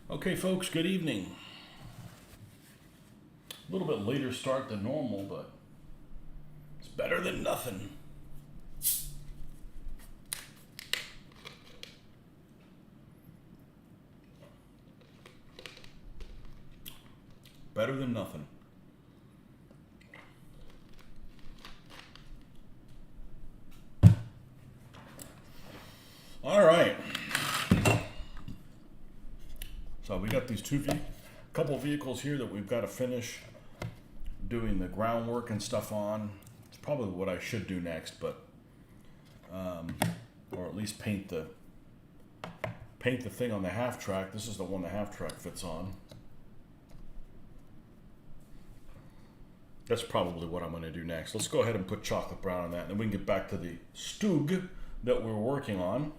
Okay, folks, good evening. A little bit later start than normal, but it's better than nothing. Better than nothing. All right. So we got these couple vehicles here that we've got to finish doing the groundwork and stuff on. It's probably what I should do next, but or at least paint the thing on the half track. This is the one the half track fits on. That's probably what I'm going to do next. Let's go ahead and put chocolate brown on that, and then we can get back to the Stug that we're working on.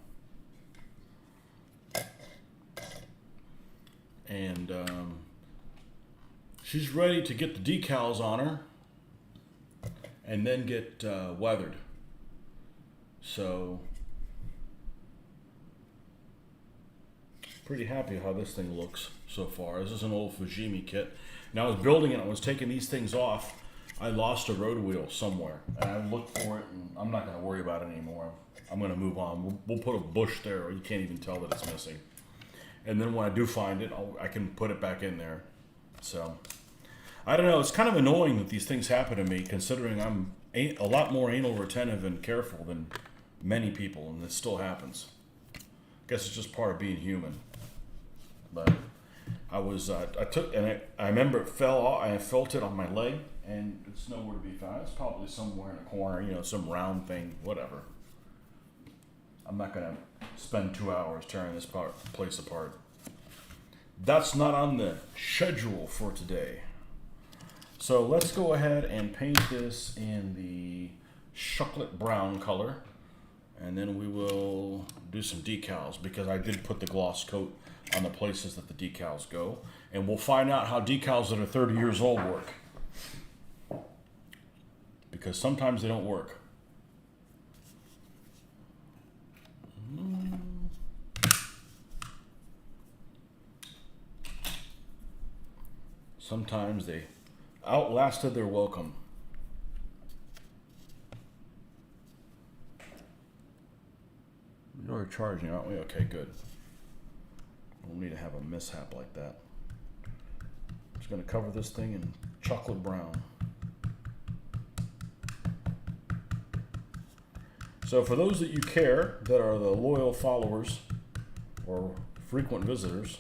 And she's ready to get the decals on her and then get weathered. So, pretty happy how this thing looks so far. This is an old Fujimi kit. Now I was building it, I was taking these things off. I lost a road wheel somewhere, and I looked for it, and I'm not going to worry about it anymore. I'm going to move on. We'll put a bush there, or you can't even tell that it's missing. And then when I do find it, I can put it back in there. So, I don't know. It's kind of annoying that these things happen to me, considering I'm a lot more anal retentive and careful than many people, and it still happens. I guess it's just part of being human. But I was, I remember it fell off. I felt it on my leg, and it's nowhere to be found. It's probably somewhere in a corner, some round thing, whatever. I'm not gonna spend 2 hours tearing this place apart. That's not on the schedule for today. So let's go ahead and paint this in the chocolate brown color, and then we will do some decals, because I did put the gloss coat on the places that the decals go, and we'll find out how decals that are 30 years old work, because sometimes they don't work. Sometimes they outlasted their welcome. We're charging, aren't we? Okay, good. We don't need to have a mishap like that. Just going to cover this thing in chocolate brown. So for those that you care, that are the loyal followers or frequent visitors,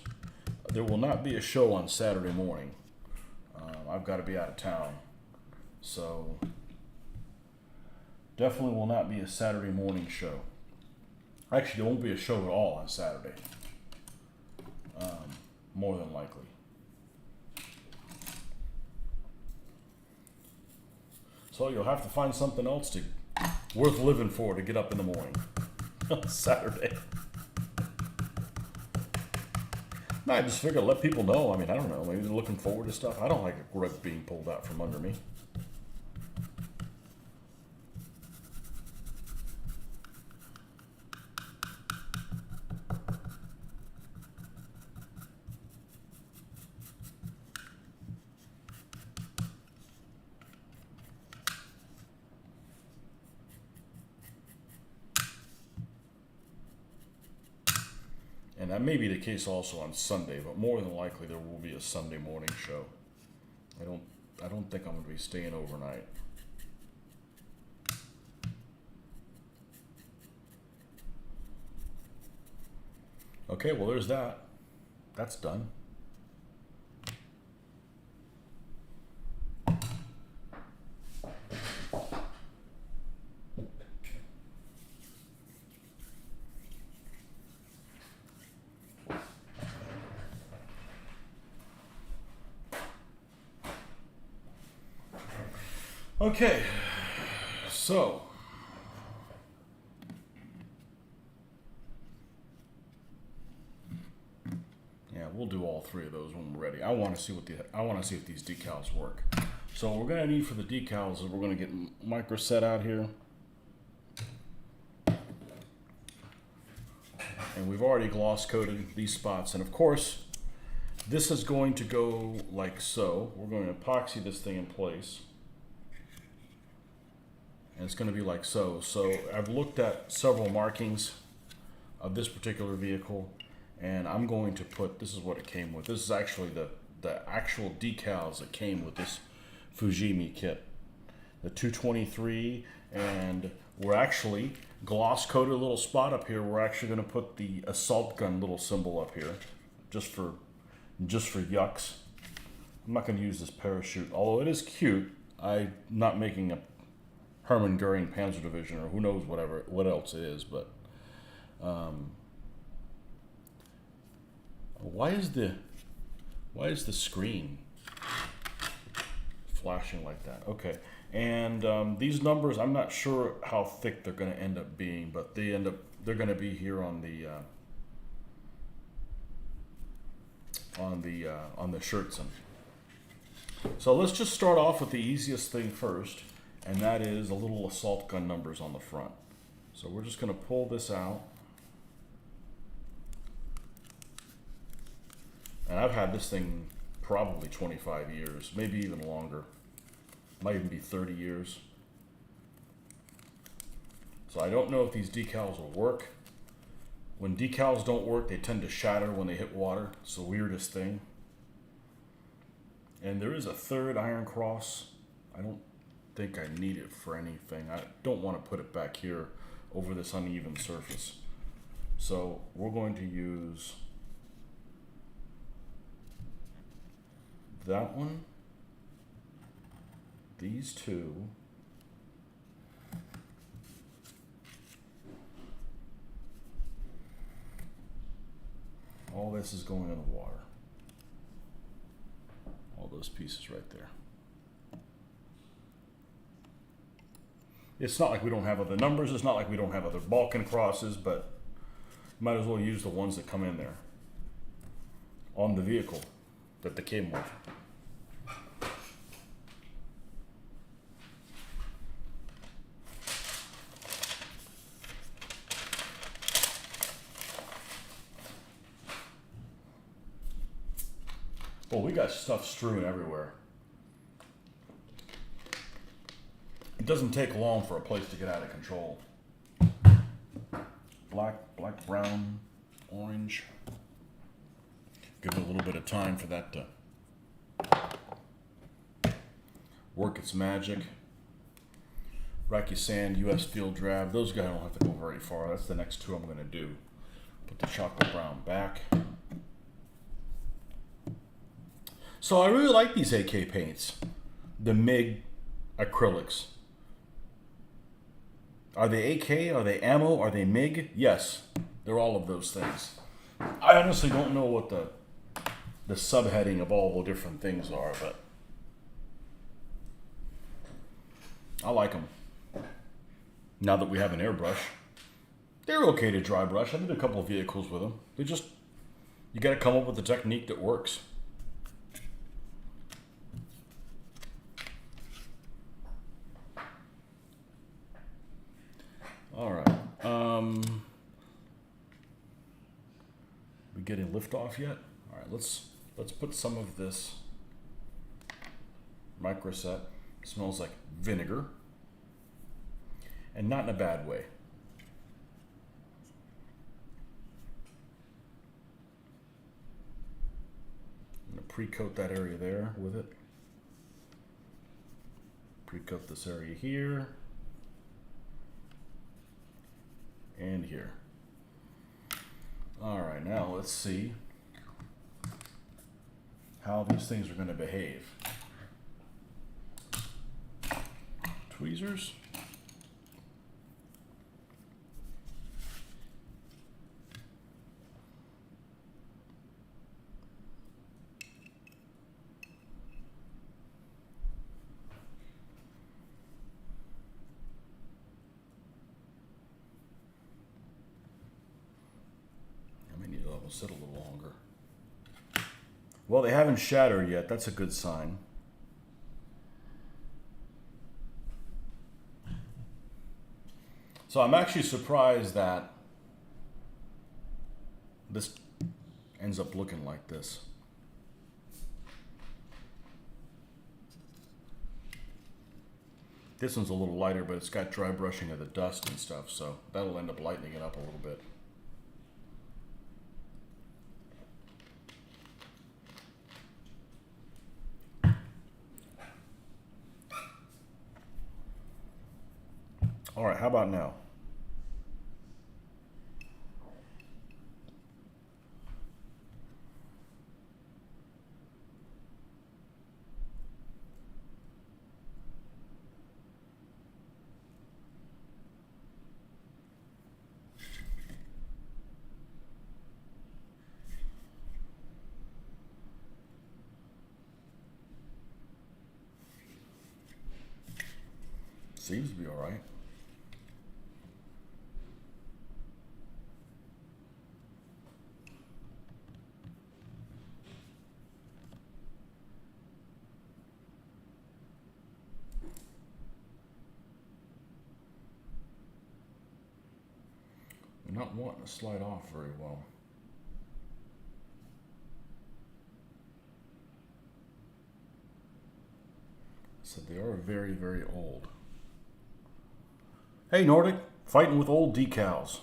there will not be a show on Saturday morning. I've got to be out of town. So definitely will not be a Saturday morning show. Actually, there won't be a show at all on Saturday. More than likely. So you'll have to find something else worth living for to get up in the morning on Saturday. No, I just figured let people know. I mean, I don't know. Maybe they're looking forward to stuff. I don't like a rug being pulled out from under me. And that may be the case also on Sunday, but more than likely there will be a Sunday morning show. I don't think I'm going to be staying overnight. Okay, well there's that. That's done. Okay, so yeah, we'll do all three of those when we're ready. I want to see if these decals work. So what we're gonna need for the decals is we're gonna get micro set out here, and we've already gloss coated these spots. And of course, This is going to go like so. We're going to epoxy this thing in place. And it's going to be like so. So I've looked at several markings of this particular vehicle, and I'm going to put, this is what it came with. This is actually the actual decals that came with this Fujimi kit. The 223, and we're actually gloss coated a little spot up here. We're actually going to put the assault gun little symbol up here, just for yucks. I'm not going to use this parachute, although it is cute. I'm not making a Hermann Goering Panzer Division or who knows what else it is, but why is the screen flashing like that? Okay, and these numbers, I'm not sure how thick they're going to end up being, but they're going to be here on the shirts. So let's just start off with the easiest thing first, and that is a little assault gun numbers on the front. So we're just going to pull this out. And I've had this thing probably 25 years, maybe even longer. Might even be 30 years. So I don't know if these decals will work. When decals don't work, they tend to shatter when they hit water. It's the weirdest thing. And there is a third iron cross. I don't think I need it for anything. I don't want to put it back here over this uneven surface. So we're going to use that one, these two, all this is going in the water. All those pieces right there. It's not like we don't have other numbers, it's not like we don't have other Balkan crosses, but might as well use the ones that come in there on the vehicle that they came with. Well, we got stuff strewn everywhere. It doesn't take long for a place to get out of control. Black, brown, orange. Give it a little bit of time for that to work its magic. Rocky Sand, US Field Drab. Those guys don't have to go very far. That's the next two I'm going to do. Put the chocolate brown back. So I really like these AK paints. The MIG acrylics. Are they AK? Are they ammo? Are they MIG? Yes, they're all of those things. I honestly don't know what the subheading of all the different things are, but I like them. Now that we have an airbrush, they're okay to dry brush. I did a couple of vehicles with them. You got to come up with a technique that works. All right. We getting liftoff yet? All right. Let's put some of this microset. It smells like vinegar, and not in a bad way. I'm gonna pre-coat that area there with it. Pre-coat this area here. And here. All right, now let's see how these things are going to behave. Tweezers. Will sit a little longer. Well, they haven't shattered yet. That's a good sign. So I'm actually surprised that this ends up looking like this. This one's a little lighter, but it's got dry brushing of the dust and stuff, so that'll end up lightening it up a little bit. All right, how about now? Seems to be all right. They're not wanting to slide off very well. So they are very, very old. Hey, Nordic, fighting with old decals.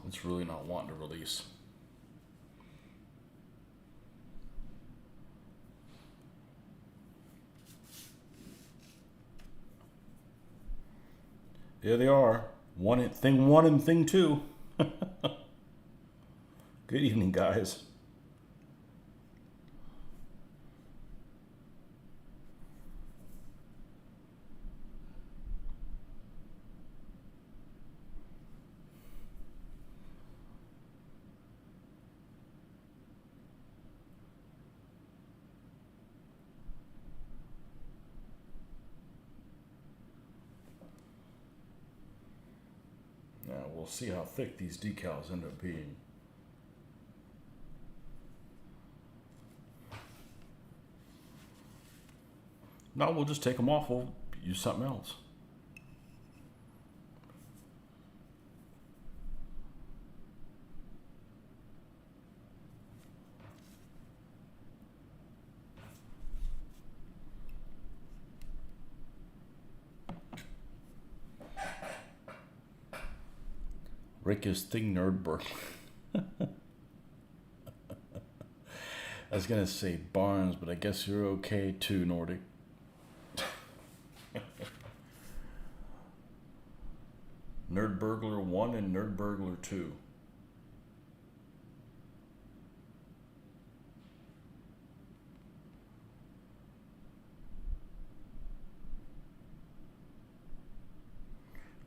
It's really not wanting to release. There they are. Thing one and thing two. Good evening, guys. Now we'll see how thick these decals end up being. No, we'll just take them off. We'll use something else. Rick is thing Nerdberg. I was gonna say Barnes, but I guess you're okay too, Nordic. Nerd Burglar 1 and Nerd Burglar 2.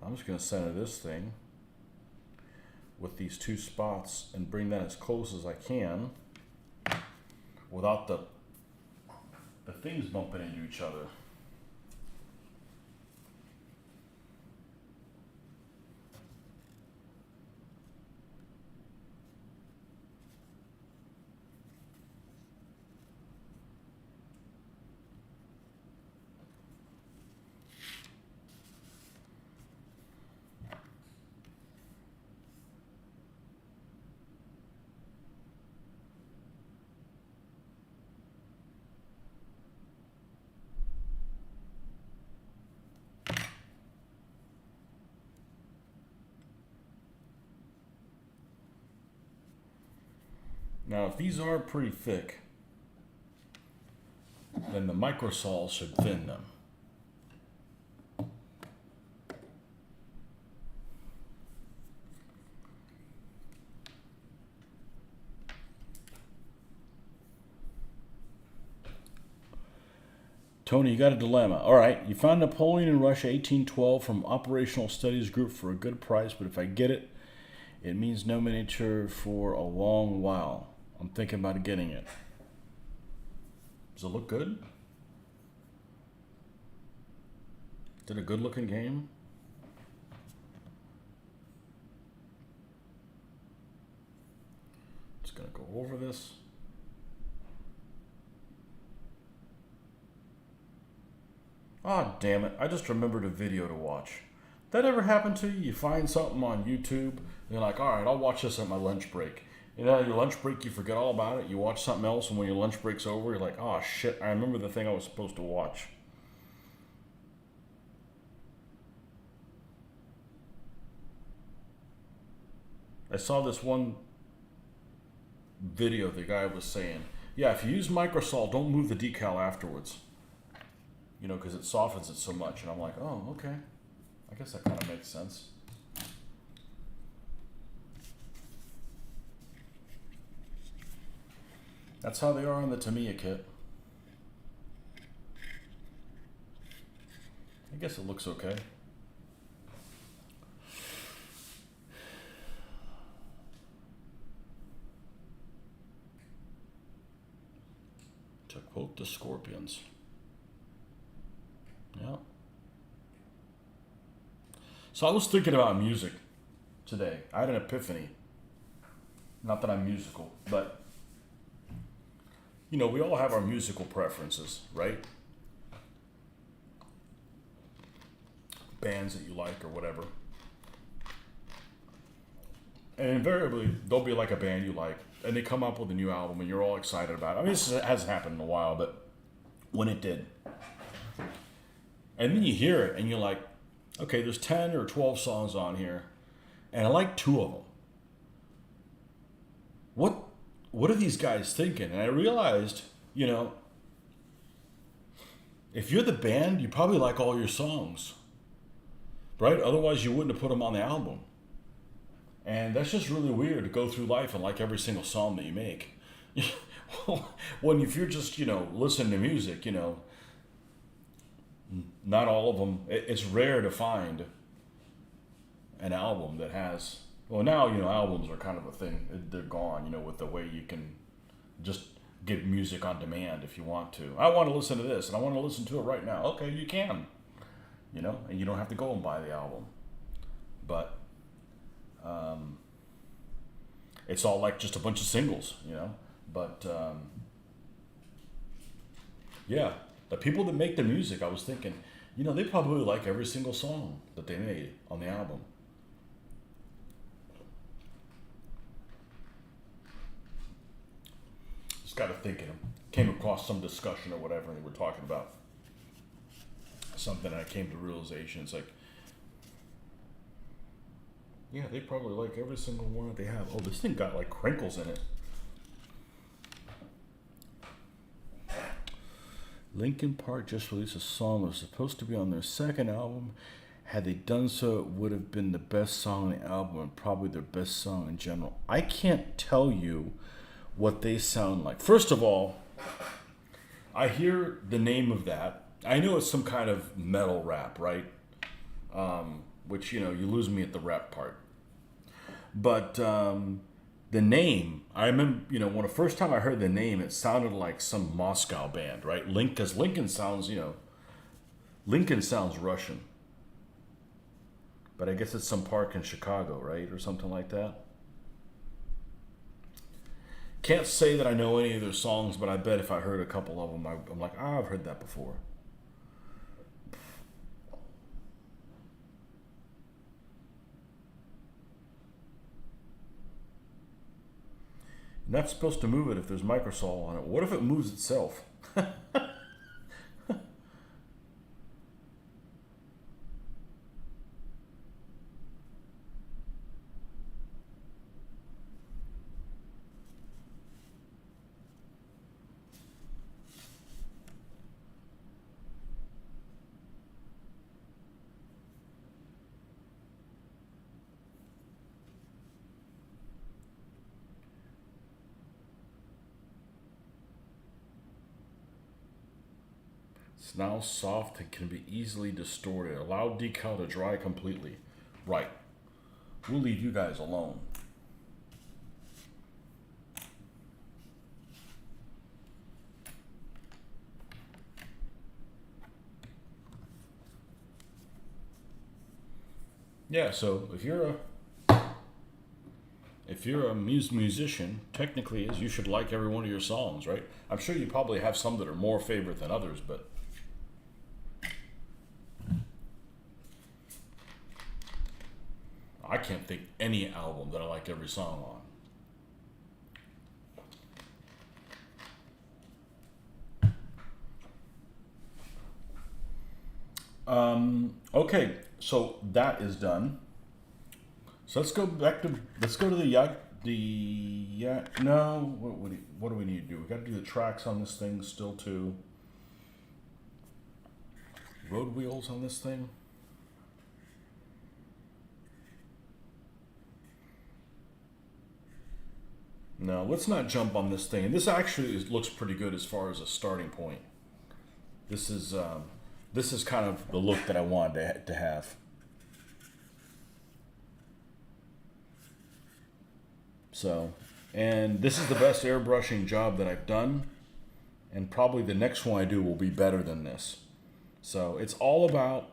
I'm just going to center this thing with these two spots and bring that as close as I can without the things bumping into each other. Now, if these are pretty thick, then the microsol should thin them. Tony, you got a dilemma. All right, you found Napoleon in Russia 1812 from Operational Studies Group for a good price, but if I get it It means no miniature for a long while. I'm thinking about getting it. Does it look good? Is it a good looking game? Just gonna go over this. Ah, damn it. I just remembered a video to watch. That ever happened to you? You find something on YouTube, and you're like, all right, I'll watch this at my lunch break. You know, your lunch break, you forget all about it. You watch something else, and when your lunch break's over, you're like, oh, shit, I remember the thing I was supposed to watch. I saw this one video the guy was saying, yeah, if you use microsol, don't move the decal afterwards. You know, because it softens it so much. And I'm like, oh, okay. I guess that kind of makes sense. That's how they are on the Tamiya kit. I guess it looks okay. To quote the Scorpions. Yeah. So I was thinking about music today. I had an epiphany. Not that I'm musical, but you know, we all have our musical preferences, right? Bands that you like or whatever. And invariably, there'll be like a band you like, and they come up with a new album, and you're all excited about it. I mean, this hasn't happened in a while, but when it did. And then you hear it, and you're like, okay, there's 10 or 12 songs on here, and I like 2 of them. What are these guys thinking? And I realized, you know, if you're the band, you probably like all your songs, right? Otherwise, you wouldn't have put them on the album. And that's just really weird to go through life and like every single song that you make. When if you're just, you know, listening to music, you know, not all of them. It's rare to find an album that has. Well, now, you know, albums are kind of a thing. They're gone, you know, with the way you can just get music on demand if you want to. I want to listen to this, and I want to listen to it right now. Okay, you can. You know, and you don't have to go and buy the album. But it's all like just a bunch of singles, you know. But yeah, the people that make the music, I was thinking, you know, they probably like every single song that they made on the album. Just got to thinking, came across some discussion or whatever, and they were talking about something, and I came to realization. It's like, yeah, they probably like every single one that they have. Oh, this thing got like crinkles in it. Linkin Park just released a song that was supposed to be on their second album. Had they done so, it would have been the best song on the album and probably their best song in general. I can't tell you what they sound like. First of all, I hear the name of that. I know it's some kind of metal rap, right? Which, you know, you lose me at the rap part. But the name, I remember, you know, when the first time I heard the name, it sounded like some Moscow band, right? Because Lincoln sounds, you know, Lincoln sounds Russian. But I guess it's some park in Chicago, right? Or something like that. Can't say that I know any of their songs, but I bet if I heard a couple of them, I'm like, I've heard that before. Not supposed to move it if there's microsol on it. What if it moves itself? It's now soft and can be easily distorted. Allow decal to dry completely. Right. We'll leave you guys alone. Yeah, so if you're a musician, technically is you should like every one of your songs, right? I'm sure you probably have some that are more favorite than others, but I can't think any album that I like every song on. Okay, so that is done. So let's go to no, what do we need to do? We got to do the tracks on this thing still too. Road wheels on this thing. No, let's not jump on this thing. And this actually looks pretty good as far as a starting point. This is this is kind of the look that I wanted to have. So, and this is the best airbrushing job that I've done, and probably the next one I do will be better than this. So it's all about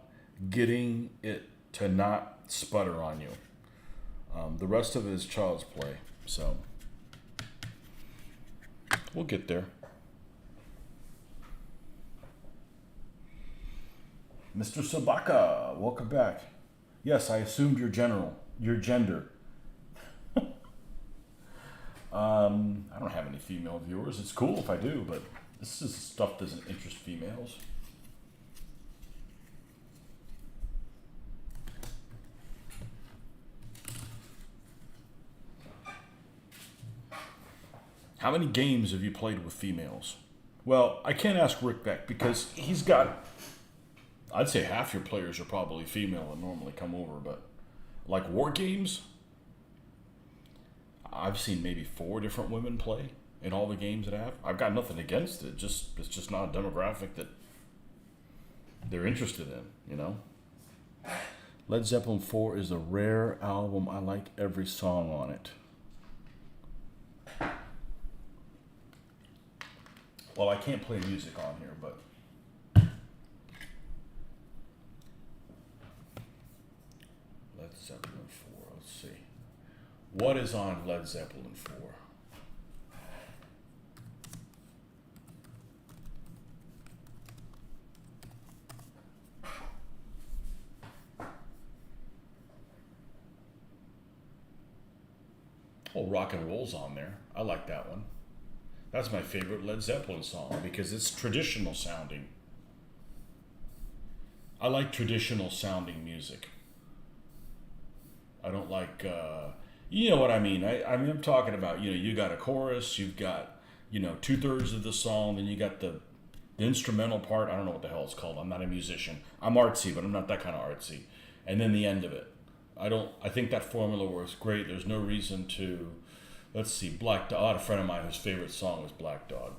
getting it to not sputter on you. The rest of it is child's play. So we'll get there. Mr. Sabaka, welcome back. Yes, I assumed your gender. I don't have any female viewers. It's cool if I do, but this is stuff that doesn't interest females. How many games have you played with females? Well, I can't ask Rick Beck because he's got, I'd say half your players are probably female and normally come over, but like war games, I've seen maybe 4 different women play in all the games that I have. I've got nothing against it. It's just not a demographic that they're interested in, you know? Led Zeppelin 4 is a rare album. I like every song on it. Well, I can't play music on here, but Led Zeppelin 4, let's see. What is on Led Zeppelin 4? Oh, Rock and Roll's on there. I like that one. That's my favorite Led Zeppelin song because it's traditional sounding. I like traditional sounding music. I don't like, you know what I mean. I'm talking about, you know, you got a chorus, you've got, you know, 2/3 of the song, then you got the instrumental part. I don't know what the hell it's called. I'm not a musician. I'm artsy, but I'm not that kind of artsy. And then the end of it. I think that formula works great. There's no reason to, let's see, Black Dog. I had a friend of mine whose favorite song was Black Dog.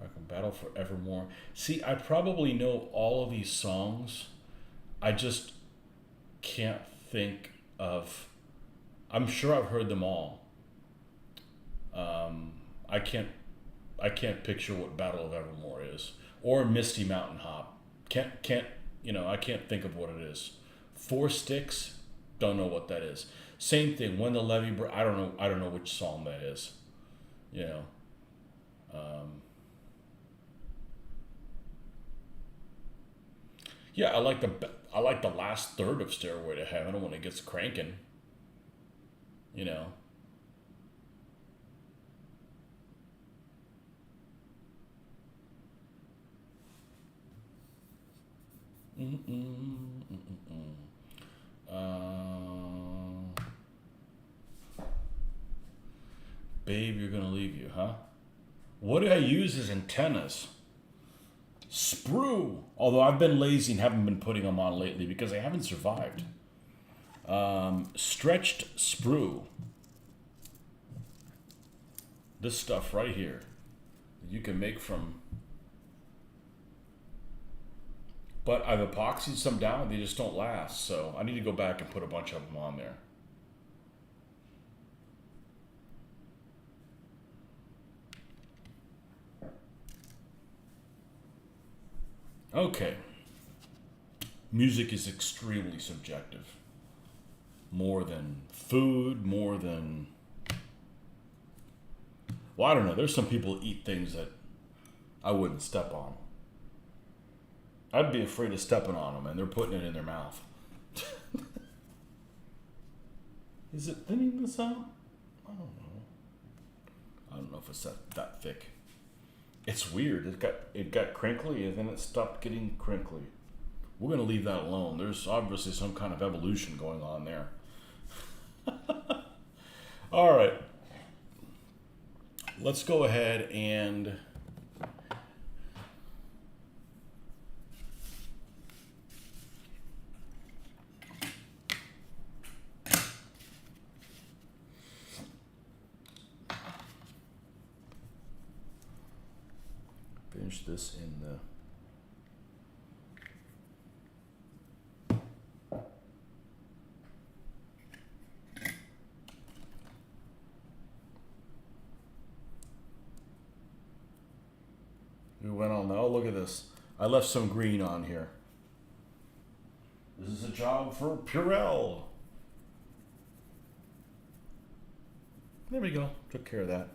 I can battle forevermore. See, I probably know all of these songs. I just can't think of, I'm sure I've heard them all. I can't picture what Battle of Evermore is or Misty Mountain Hop. Can't you know? I can't think of what it is. Four Sticks, don't know what that is. Same thing. When the Levee, I don't know which song that is. You know. Yeah, I like the last third of Stairway to Heaven when it gets cranking. You know. Mm-mm, mm-mm. Babe, you're gonna leave you, huh? What do I use as antennas? Sprue. Although I've been lazy and haven't been putting them on lately because I haven't survived. Stretched sprue. This stuff right here. You can make from. But I've epoxied some down. They just don't last. So I need to go back and put a bunch of them on there. Okay. Music is extremely subjective. more than food, more than, well, I don't know. There's some people who eat things that I wouldn't step on. I'd be afraid of stepping on them, and they're putting it in their mouth. Is it thinning this out? I don't know. I don't know if it's that thick. It's weird. It got crinkly, and then it stopped getting crinkly. We're gonna leave that alone. There's obviously some kind of evolution going on there. All right. Let's go ahead and finish this in the we went on. Oh, look at this. I left some green on here. This is a job for Purell. There we go. Took care of that.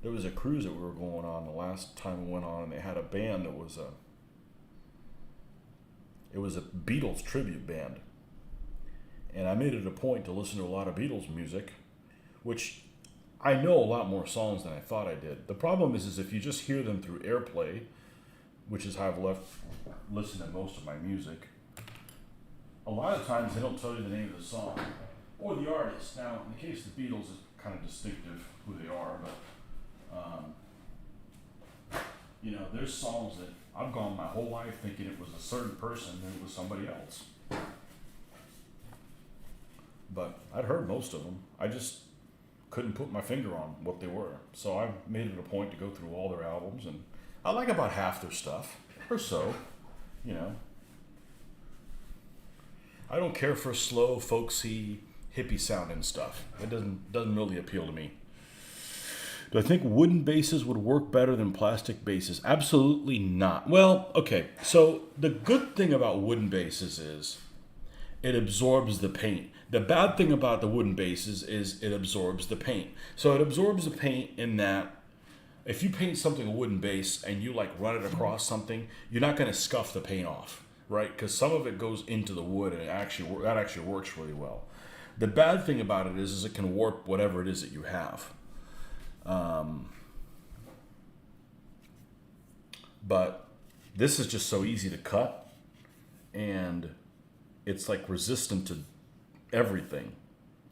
There was a cruise that we were going on the last time we went on, and they had a band that was it was a Beatles tribute band. And I made it a point to listen to a lot of Beatles music, which I know a lot more songs than I thought I did. The problem is if you just hear them through AirPlay, which is how I've listened to most of my music, a lot of times they don't tell you the name of the song or the artist. Now, in the case of the Beatles, it's kind of distinctive who they are, but you know, there's songs that I've gone my whole life thinking it was a certain person and it was somebody else. But I'd heard most of them. I just couldn't put my finger on what they were. So I made it a point to go through all their albums, and I like about half their stuff, or so, you know. I don't care for slow, folksy, hippie sounding stuff. It doesn't really appeal to me. Do I think wooden bases would work better than plastic bases? Absolutely not. Well, okay, so the good thing about wooden bases is it absorbs the paint. The bad thing about the wooden bases is it absorbs the paint. So it absorbs the paint in that if you paint something a wooden base and you like run it across something, you're not going to scuff the paint off, right? Because some of it goes into the wood, and that actually works really well. The bad thing about it is it can warp whatever it is that you have. But this is just so easy to cut, and it's like resistant to everything.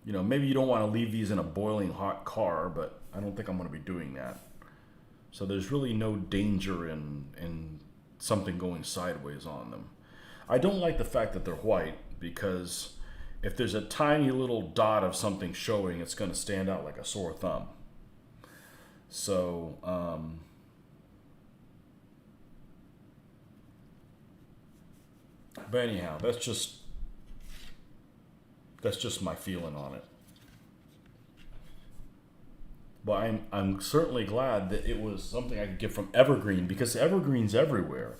You know, maybe you don't want to leave these in a boiling hot car, but I don't think I'm going to be doing that. So there's really no danger in something going sideways on them. I don't like the fact that they're white, because if there's a tiny little dot of something showing, it's going to stand out like a sore thumb. So, but anyhow, that's just my feeling on it. But I'm certainly glad that it was something I could get from Evergreen, because Evergreen's everywhere,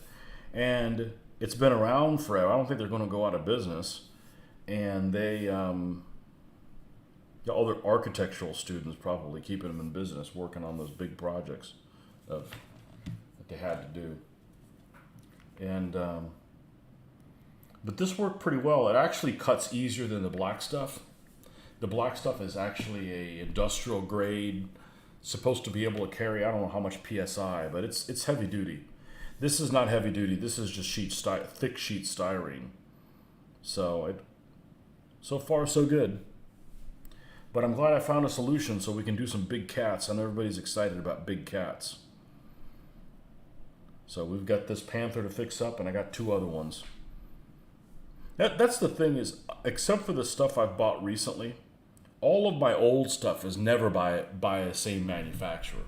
and it's been around forever. I don't think they're going to go out of business, and they all their architectural students probably keeping them in business, working on those big projects that they had to do. And but this worked pretty well. It actually cuts easier than the black stuff. The black stuff is actually a industrial grade, supposed to be able to carry, I don't know how much PSI, but it's heavy duty. This is not heavy duty. This is just thick sheet styrene. So so far so good. But I'm glad I found a solution so we can do some big cats, and everybody's excited about big cats. So we've got this panther to fix up, and I got 2 other ones. That's the thing is, except for the stuff I've bought recently, all of my old stuff is never by the same manufacturer.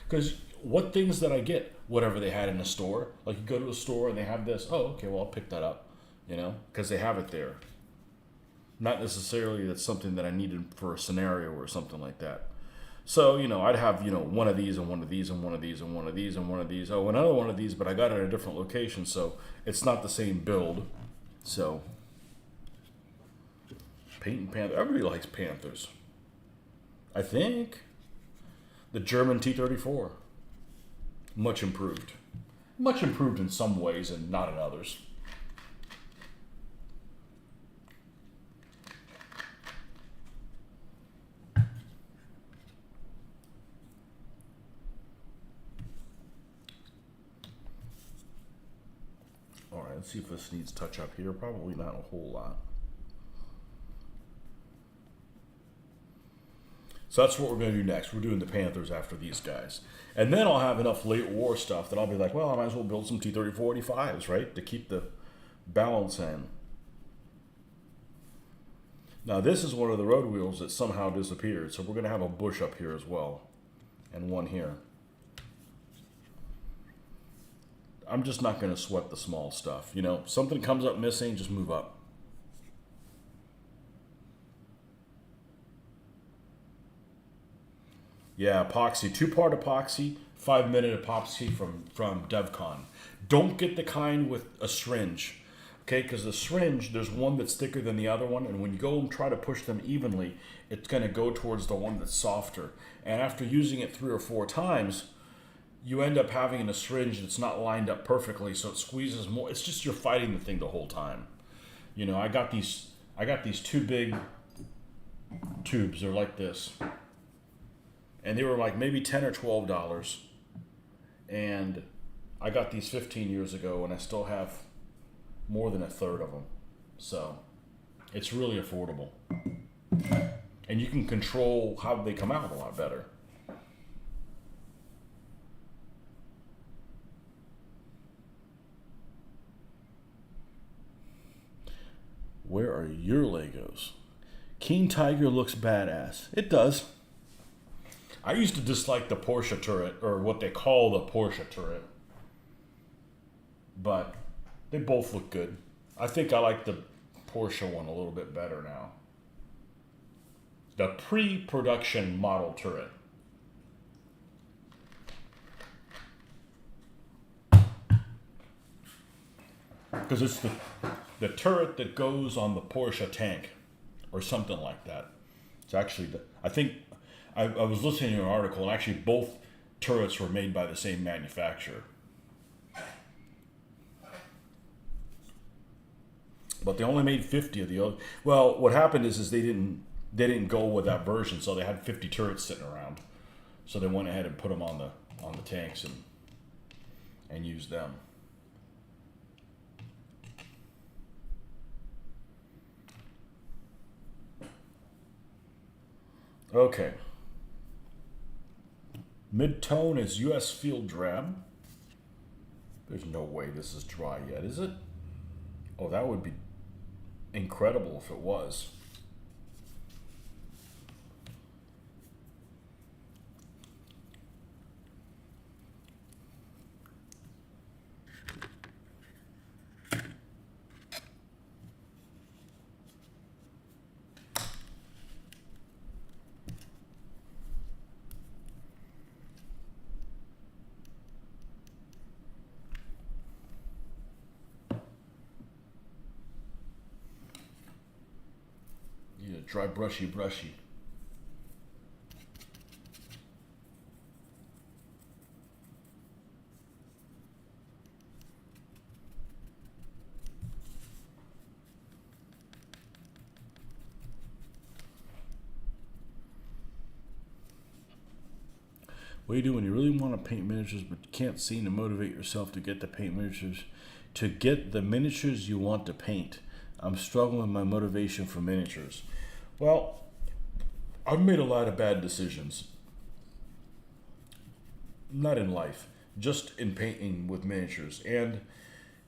Because what things that I get, whatever they had in the store, like you go to a store and they have this, oh, okay, well, I'll pick that up, you know, because they have it there. Not necessarily that's something that I needed for a scenario or something like that. So, you know, I'd have, you know, one of these and one of these and one of these and one of these and one of these. Oh, another one of these, but I got it at a different location, so it's not the same build. So, Painting Panther. Everybody likes Panthers. I think. The German T-34. Much improved. Much improved in some ways and not in others. All right, let's see if this needs touch up here. Probably not a whole lot. So that's what we're going to do next. We're doing the Panthers after these guys. And then I'll have enough late war stuff that I'll be like, well, I might as well build some T-34-85s, right? To keep the balance in. Now this is one of the road wheels that somehow disappeared. So we're going to have a bush up here as well. And one here. I'm just not going to sweat the small stuff. You know, something comes up missing, just move up. Yeah, epoxy. 2-part epoxy, 5-minute epoxy from DevCon. Don't get the kind with a syringe. Okay, because the syringe, there's one that's thicker than the other one, and when you go and try to push them evenly, it's going to go towards the one that's softer. And after using it 3 or 4 times, you end up having a syringe that's not lined up perfectly, so it squeezes more. It's just you're fighting the thing the whole time. You know, I got these 2 big tubes. They're like this. And they were like maybe $10 or $12. And I got these 15 years ago, and I still have more than a third of them. So it's really affordable. And you can control how they come out a lot better. Where are your Legos? King Tiger looks badass. It does. I used to dislike the Porsche turret, or what they call the Porsche turret. But they both look good. I think I like the Porsche one a little bit better now. The pre-production model turret. Because it's the turret that goes on the Porsche tank, or something like that. It's actually, I think, I was listening to an article, and actually both turrets were made by the same manufacturer. But they only made 50 of the other. Well, what happened is they didn't go with that version, so they had 50 turrets sitting around. So they went ahead and put them on the tanks and used them. Okay. Mid-tone is US Field Drab. There's no way this is dry yet, is it? Oh, that would be incredible if it was. Yeah, dry brushy. What do you do when you really want to paint miniatures but you can't seem to motivate yourself to get the miniatures you want to paint? I'm struggling with my motivation for miniatures. Well, I've made a lot of bad decisions. Not in life, just in painting with miniatures. And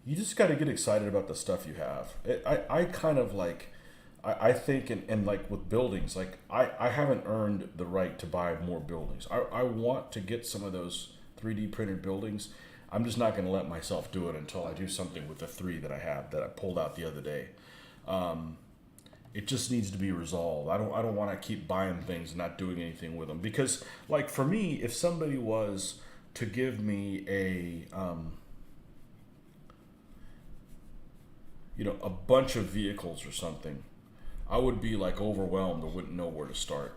you just got to get excited about the stuff you have. I kind of like, I think, and like with buildings, like I haven't earned the right to buy more buildings. I want to get some of those 3D printed buildings. I'm just not going to let myself do it until I do something with the 3 that I have that I pulled out the other day. It just needs to be resolved. I don't want to keep buying things and not doing anything with them, because like for me, if somebody was to give me a a bunch of vehicles or something, I would be like overwhelmed. I wouldn't know where to start.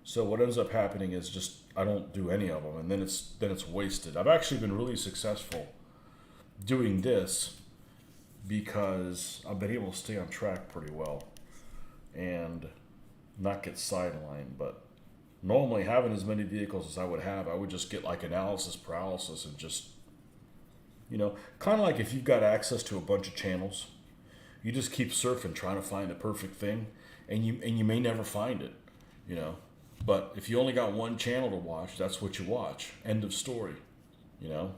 So what ends up happening is just I don't do any of them, and then it's wasted. I've actually been really successful doing this because I've been able to stay on track pretty well and not get sidelined. But normally, having as many vehicles as I would have, I would just get like analysis paralysis and just, kind of like if you've got access to a bunch of channels, you just keep surfing trying to find the perfect thing, and you may never find it, you know. But if you only got one channel to watch, that's what you watch. End of story, you know.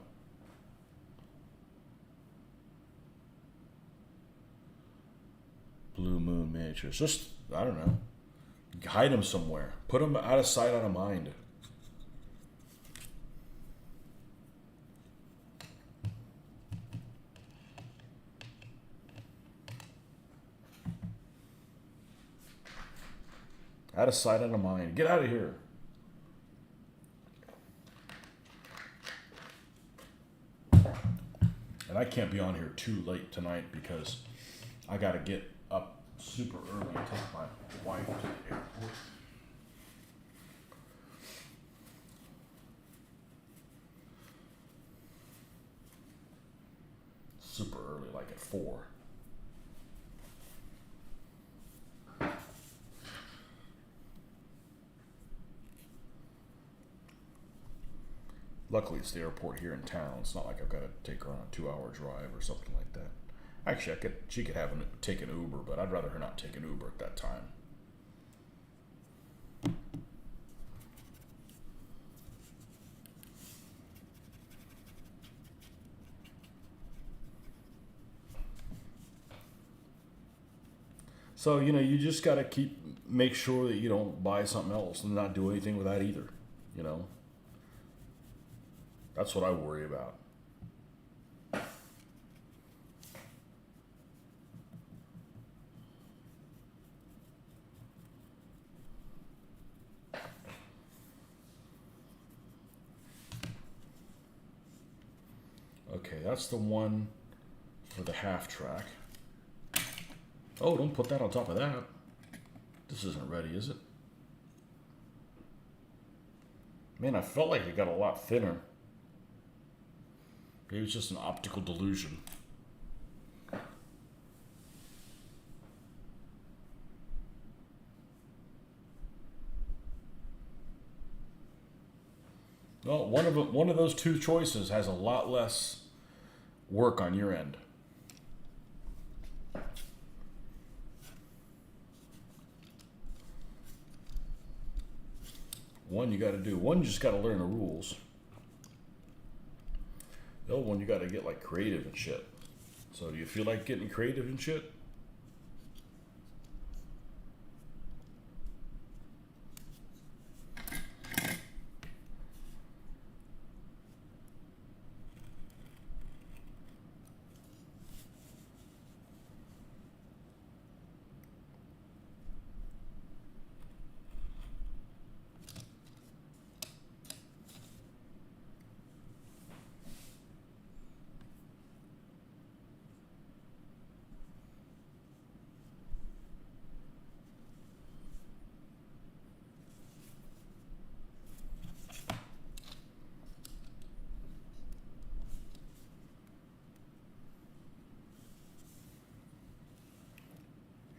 Blue Moon Miniatures. Just, I don't know. Hide them somewhere. Put them out of sight, out of mind. Out of sight, out of mind. Get out of here. And I can't be on here too late tonight because I got to get up super early and take my wife to the airport. Super early, like at 4. Luckily, it's the airport here in town. It's not like I've got to take her on a 2-hour drive or something like that. Actually, she could take an Uber, but I'd rather her not take an Uber at that time. So, you just got to make sure that you don't buy something else and not do anything with that either, you know. That's what I worry about. Okay, that's the one for the half track. Oh, don't put that on top of that. This isn't ready, is it? Man, I felt like it got a lot thinner. Maybe it's just an optical delusion. Well, one of those two choices has a lot less work on your end. One you got to do. One you just got to learn the rules. The other one you got to get like creative and shit. So do you feel like getting creative and shit?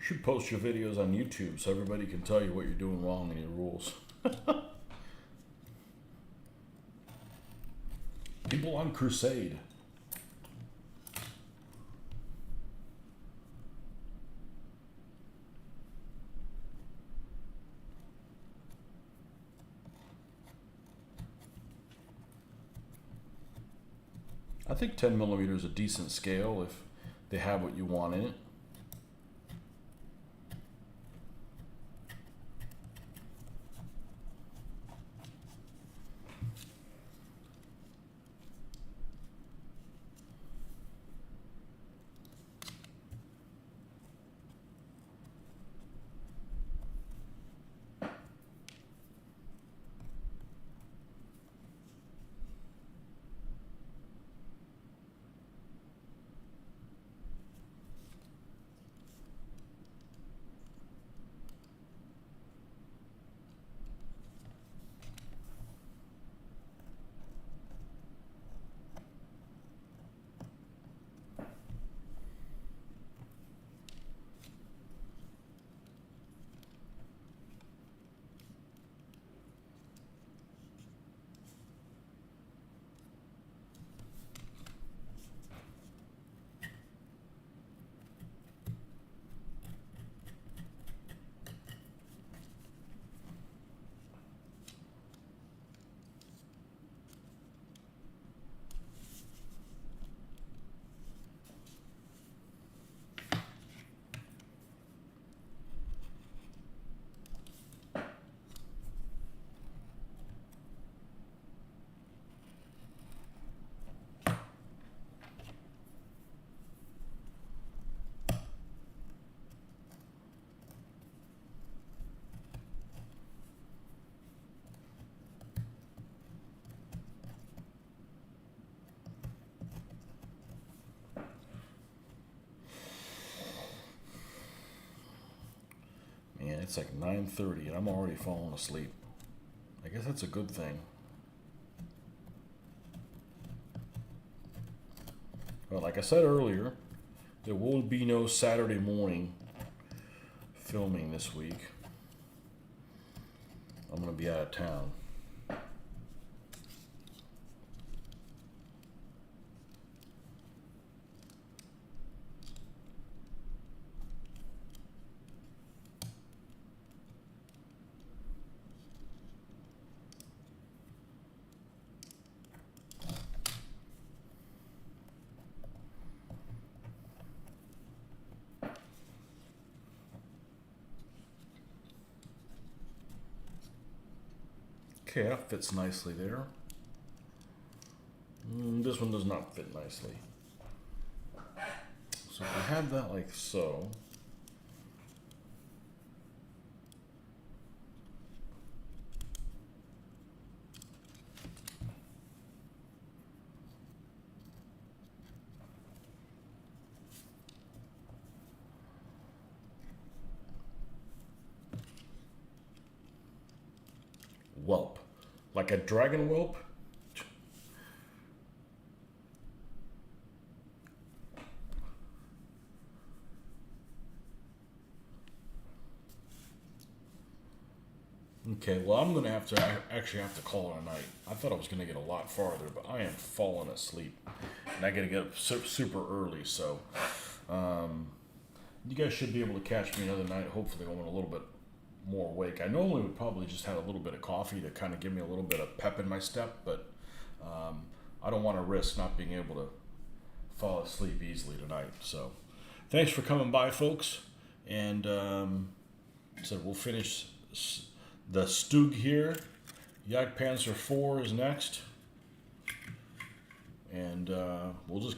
You should post your videos on YouTube so everybody can tell you what you're doing wrong in your rules. People on crusade. I think 10mm is a decent scale if they have what you want in it. It's like 9:30 and I'm already falling asleep. I guess that's a good thing. Well, like I said earlier, there will be no Saturday morning filming this week. I'm going to be out of town. Okay, that fits nicely there. This one does not fit nicely. So if we have that like so. Whelp. Like a dragon whelp? Okay, well, I'm gonna have to actually have to call it a night. I thought I was gonna get a lot farther, but I am falling asleep, and I gotta get up super early. So, you guys should be able to catch me another night. Hopefully, when I'm a little bit more awake. I normally would probably just have a little bit of coffee to kind of give me a little bit of pep in my step, but I don't want to risk not being able to fall asleep easily tonight. So, thanks for coming by, folks, and so we'll finish the Stug here. Jagdpanzer 4 is next. And we'll just keep